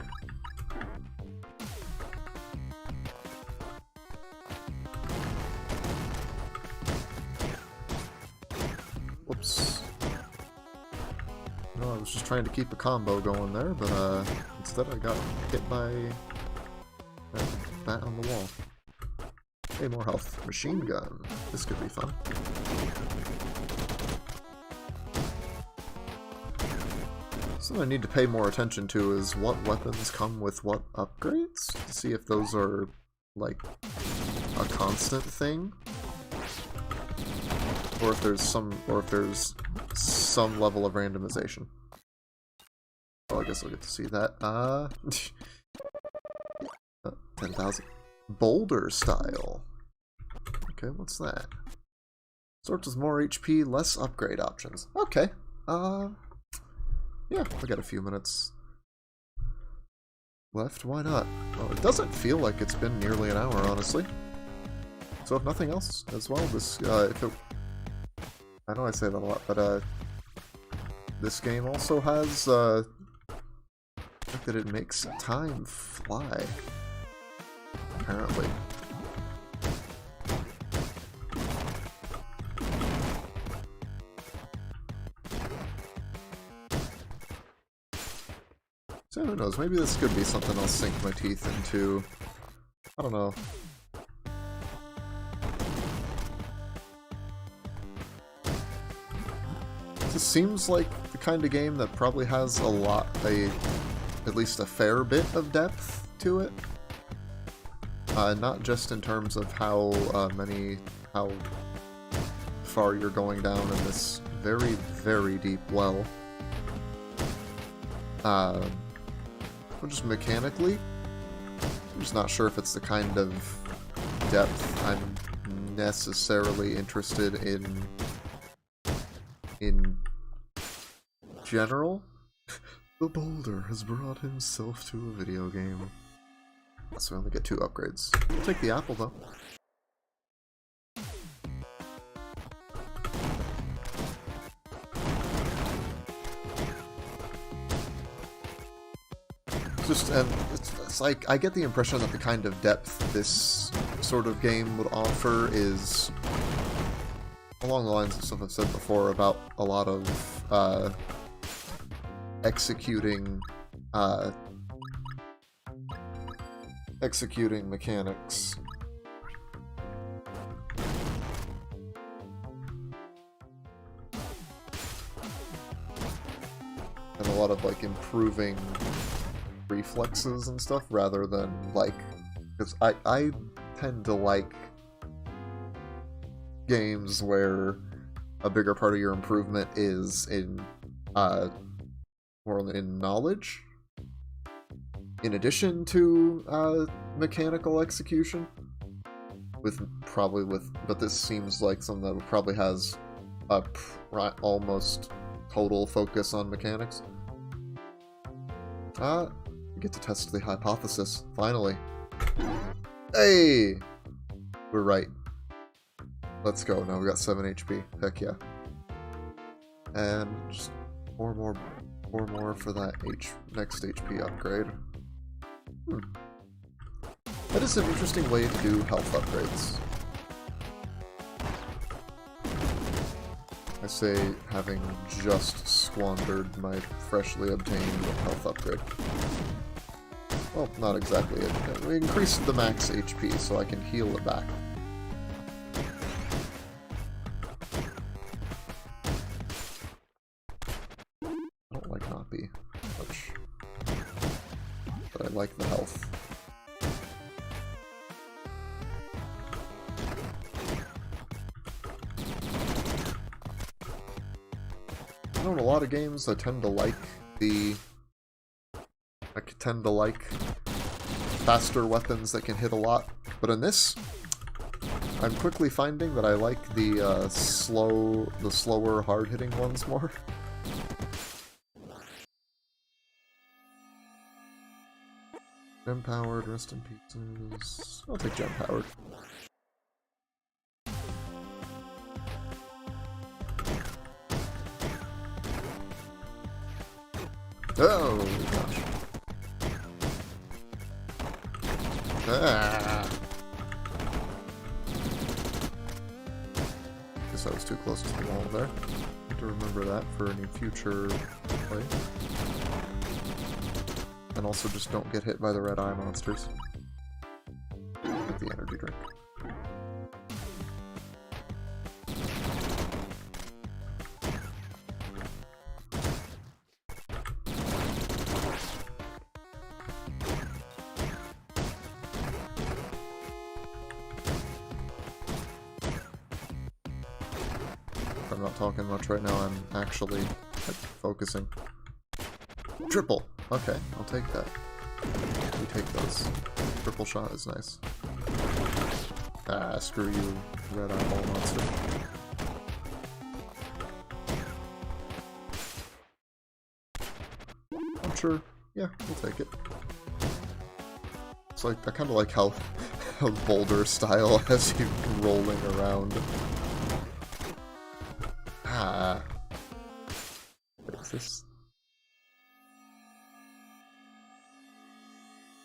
was just trying to keep a combo going there, but instead I got hit by that on the wall. Hey, more health. Machine gun. This could be fun. Something I need to pay more attention to is what weapons come with what upgrades, to see if those are, like, a constant thing. Or if there's some level of randomization. Well, I guess I'll get to see that. 10,000. Boulder style. Okay, what's that? Sorts with more HP, less upgrade options. Okay. Yeah, I got a few minutes left. Why not? Well, it doesn't feel like it's been nearly an hour, honestly. So if nothing else as well, this I know I say that a lot, but this game also has the fact that it makes time fly. Apparently. So who knows, maybe this could be something I'll sink my teeth into. I don't know. This seems like the kind of game that probably has at least a fair bit of depth to it. Not just in terms of how far you're going down in this very, very deep well. But just mechanically, I'm just not sure if it's the kind of depth I'm necessarily interested in general. The boulder has brought himself to a video game. So we only get 2 upgrades. I'll take the apple though. It's like, I get the impression that the kind of depth this sort of game would offer is along the lines of stuff I've said before about a lot of executing mechanics. And a lot of, like, improving reflexes and stuff, rather than, like... Because I tend to like games where a bigger part of your improvement is in, more in knowledge, in addition to, mechanical execution. But this seems like something that probably has a almost total focus on mechanics. We get to test the hypothesis, finally. Hey! We're right. Let's go. Now we got 7 HP. Heck yeah. And just 4 more for that next HP upgrade. That is an interesting way to do health upgrades. I say, having just squandered my freshly obtained health upgrade. Well, not exactly it. We increased the max HP so I can heal it back. I don't like Nappy much, but I like the health. I know in a lot of games I tend to like faster weapons that can hit a lot, but in this, I'm quickly finding that I like the slower, hard-hitting ones more. Gem-powered, rest in pieces. I'll take gem-powered. Oh gosh. Ah. Guess I was too close to the wall there. to remember that for any future play. And also just don't get hit by the red eye monsters. With the energy drink. I'm not talking much right now, I'm actually focusing. Triple! Okay, I'll take that. We take those. Triple shot is nice. Ah, screw you, red eyeball monster. I'm sure, yeah, we'll take it. It's like, I kind of like how boulder style has you rolling around. Ah. What is this?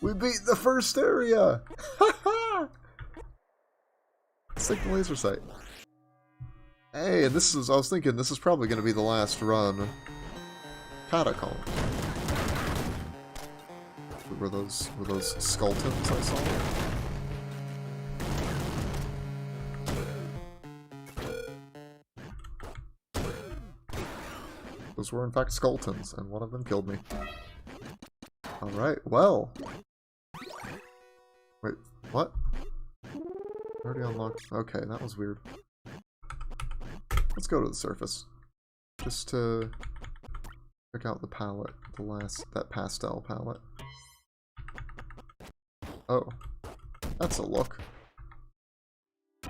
We beat the first area! Haha! Let's take the laser sight. Hey, and this is, I was thinking this is probably going to be the last run. Catacomb. Were those skeletons I saw? Those were in fact skeletons, and one of them killed me. Alright, well. Wait, what? Already unlocked. Okay, that was weird. Let's go to the surface. Just to check out the palette, that pastel palette. Oh, that's a look.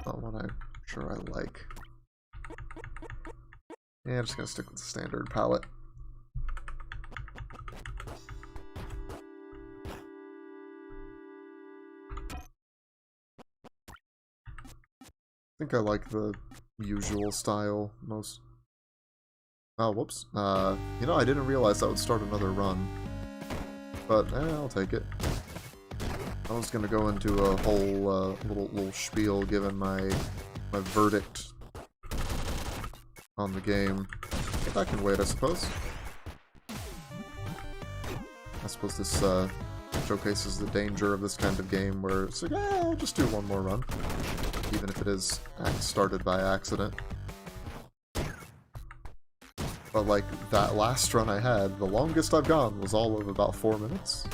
Not one I'm sure I like. Yeah, I'm just gonna stick with the standard palette. I think I like the usual style most. Oh, whoops. You know, I didn't realize that would start another run. But, I'll take it. I was gonna go into a whole, little spiel given my verdict on the game. But that can wait, I suppose. I suppose this, showcases the danger of this kind of game where it's like, I'll just do one more run. Even if it is started by accident. But like, that last run I had, the longest I've gone was all of about 4 minutes.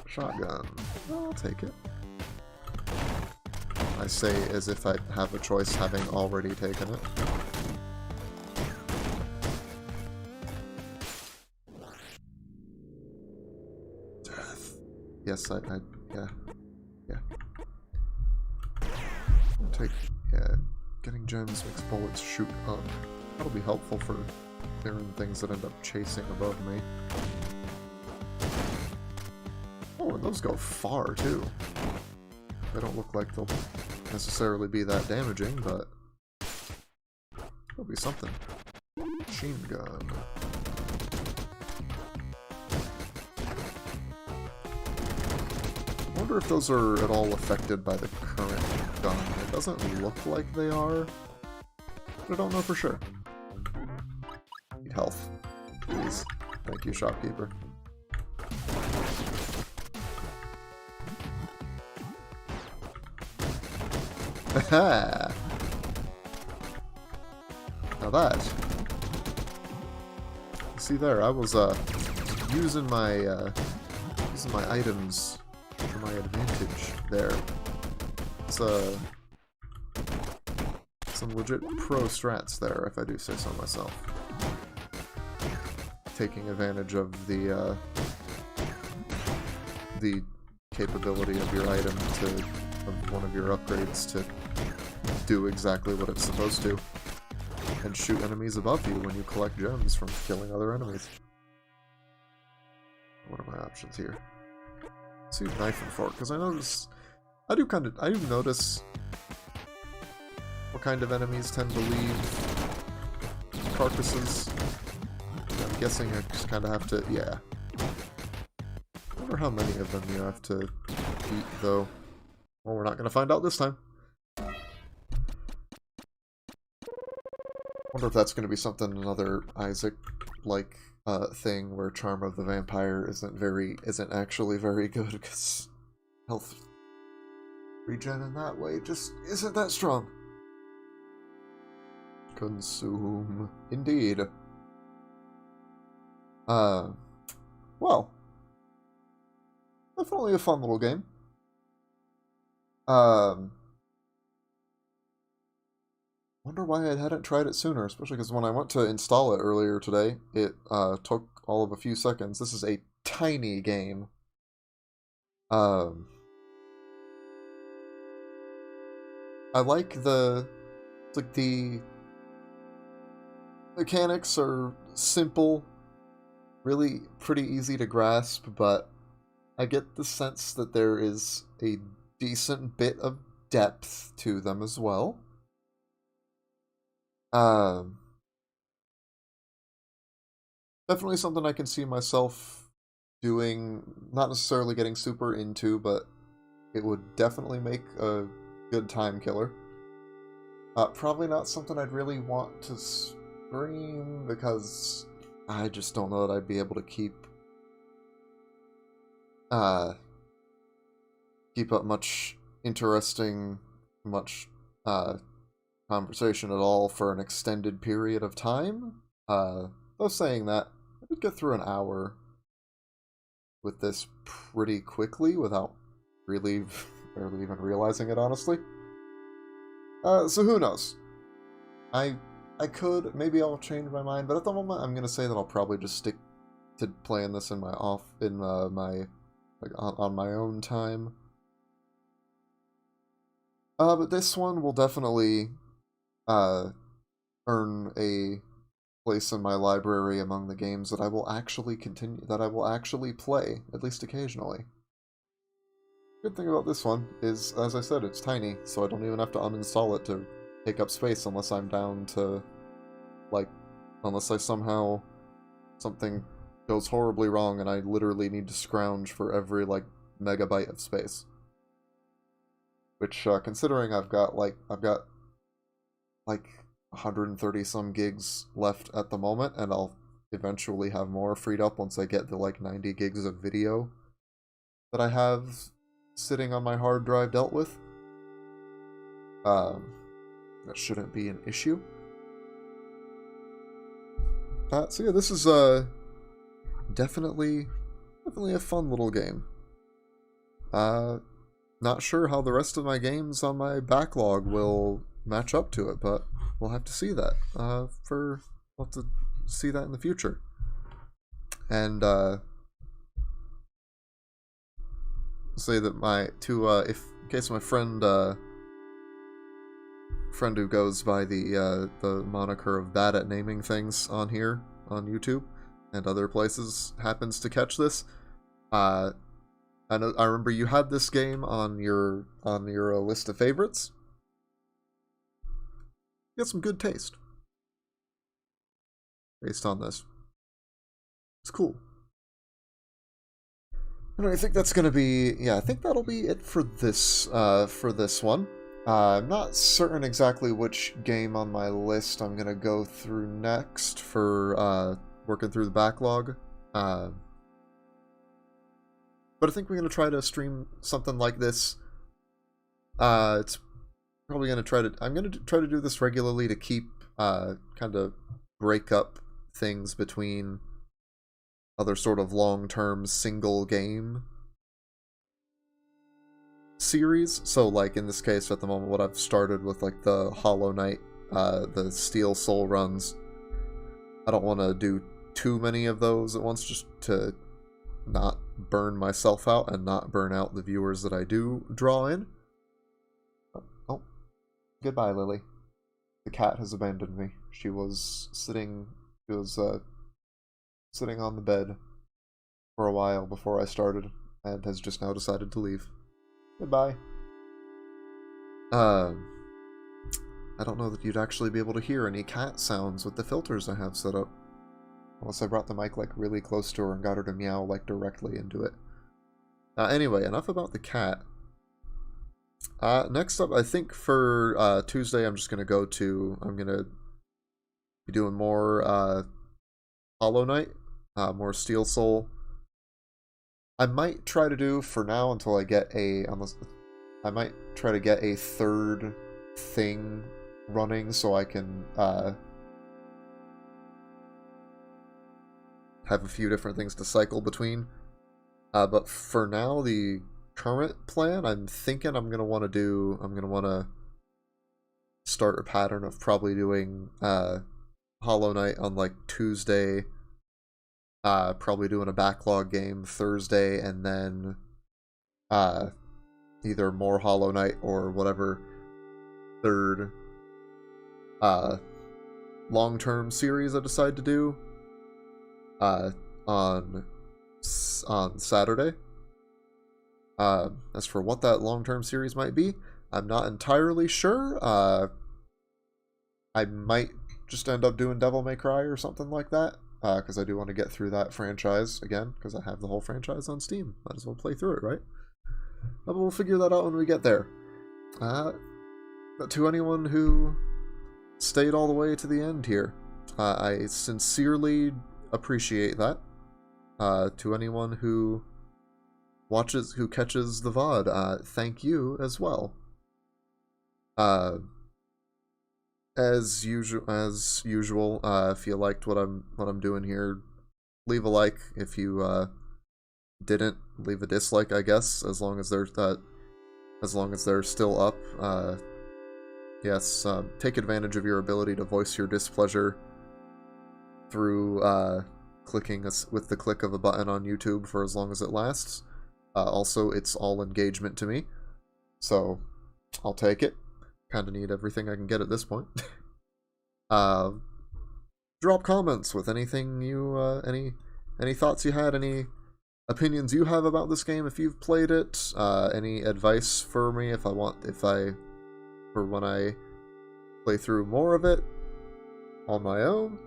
Shotgun. I'll take it. I say as if I have a choice having already taken it. Yes, yeah. Yeah, getting gems makes bullets shoot up. That'll be helpful for clearing things that end up chasing above me. Oh, and those go far, too. They don't look like they'll necessarily be that damaging, but it'll be something. Machine gun. I wonder if those are at all affected by the current gun. It doesn't look like they are, but I don't know for sure. Need health, please. Thank you, shopkeeper. Haha! Now that. See there, I was using my items for my advantage there. It's some legit pro strats there, if I do say so myself. Taking advantage of the capability of your item of one of your upgrades to do exactly what it's supposed to. And shoot enemies above you when you collect gems from killing other enemies. What are my options here? Let's see knife and fork, because I do notice what kind of enemies tend to leave carcasses. I'm guessing I just kind of have to, yeah. I wonder how many of them you have to feet, though. Well, we're not going to find out this time. Wonder if that's going to be something, another Isaac-like thing where Charm of the Vampire isn't actually very good, because health regen in that way just isn't that strong. Consume. Indeed. Well, definitely a fun little game. Wonder why I hadn't tried it sooner, especially because when I went to install it earlier today, it took all of a few seconds. This is a tiny game. I like the mechanics are simple, really pretty easy to grasp, but I get the sense that there is a decent bit of depth to them as well. Definitely something I can see myself doing, not necessarily getting super into, but it would definitely make a good time killer. Probably not something I'd really want to stream, because I just don't know that I'd be able to keep up much conversation at all for an extended period of time. Though saying that, I could get through an hour with this pretty quickly without really barely even realizing it, honestly. So who knows? I could, maybe I'll change my mind, but at the moment I'm gonna say that I'll probably just stick to playing this in my on my own time. But this one will definitely earn a place in my library among the games that I will actually play, at least occasionally. Good thing about this one is, as I said, it's tiny, so I don't even have to uninstall it to take up space unless I'm down to, unless I somehow, something goes horribly wrong and I literally need to scrounge for every, megabyte of space. Which, considering I've got 130 some gigs left at the moment, and I'll eventually have more freed up once I get the 90 gigs of video that I have sitting on my hard drive dealt with. That shouldn't be an issue. So yeah, this is definitely a fun little game. Not sure how the rest of my games on my backlog will match up to it, but we'll have to see that. We'll have to see that in the future. And say that in case my friend who goes by the moniker of bad at naming things on here on YouTube and other places happens to catch this, I remember you had this game on your list of favorites. You got some good taste based on this. It's cool. And I think that's gonna be, yeah, I think that'll be it for this one. I'm not certain exactly which game on my list I'm gonna go through next for working through the backlog. But I think we're gonna try to stream something like this. It's probably gonna I'm gonna try to do this regularly to keep kind of break up things between other sort of long-term single game series. So in this case at the moment, what I've started with the Hollow Knight, the Steel Soul runs, I don't want to do too many of those at once, just to not burn myself out and not burn out the viewers that I do draw in. Oh, goodbye, Lily. The cat has abandoned me. She was sitting on the bed for a while before I started, and has just now decided to leave. Goodbye. I don't know that you'd actually be able to hear any cat sounds with the filters I have set up. Unless I brought the mic really close to her and got her to meow directly into it. Anyway, enough about the cat. Next up, I think for Tuesday, I'm gonna be doing more Hollow Knight, more Steel Soul. I might try to do for now until I get I might try to get a third thing running so I can have a few different things to cycle between. But for now, the current plan, I'm thinking I'm gonna want to start a pattern of probably doing Hollow Knight on like Tuesday, probably doing a backlog game Thursday, and then either more Hollow Knight or whatever third long-term series I decide to do on Saturday. As for what that long-term series might be, I'm not entirely sure. I might just end up doing Devil May Cry or something like that, because I do want to get through that franchise again, because I have the whole franchise on Steam. Might as well play through it, right? But we'll figure that out when we get there. To anyone who stayed all the way to the end here, I sincerely appreciate that. To anyone who catches the VOD, thank you as well. As usual, if you liked what I'm doing here, leave a like. If you didn't, leave a dislike, I guess, as long as they're still up. Yes, take advantage of your ability to voice your displeasure through clicking with the click of a button on YouTube for as long as it lasts. Also, it's all engagement to me, so I'll take it. Kind of need everything I can get at this point. Drop comments with anything you, any thoughts you had, any opinions you have about this game if you've played it, any advice for me for when I play through more of it on my own,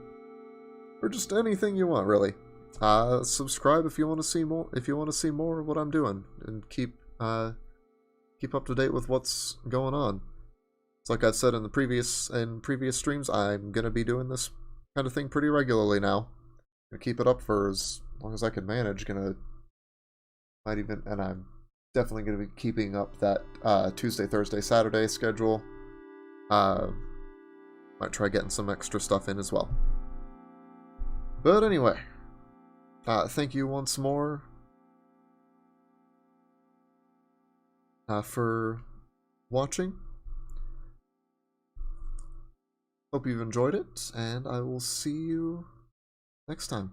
or just anything you want, really. Subscribe if you want to see more. If you want to see more of what I'm doing, and keep up to date with what's going on. It's like I've said in previous streams, I'm gonna be doing this kind of thing pretty regularly now. Gonna keep it up for as long as I can manage. And I'm definitely gonna be keeping up that Tuesday, Thursday, Saturday schedule. Might try getting some extra stuff in as well. But anyway, thank you once more for watching. Hope you've enjoyed it, and I will see you next time.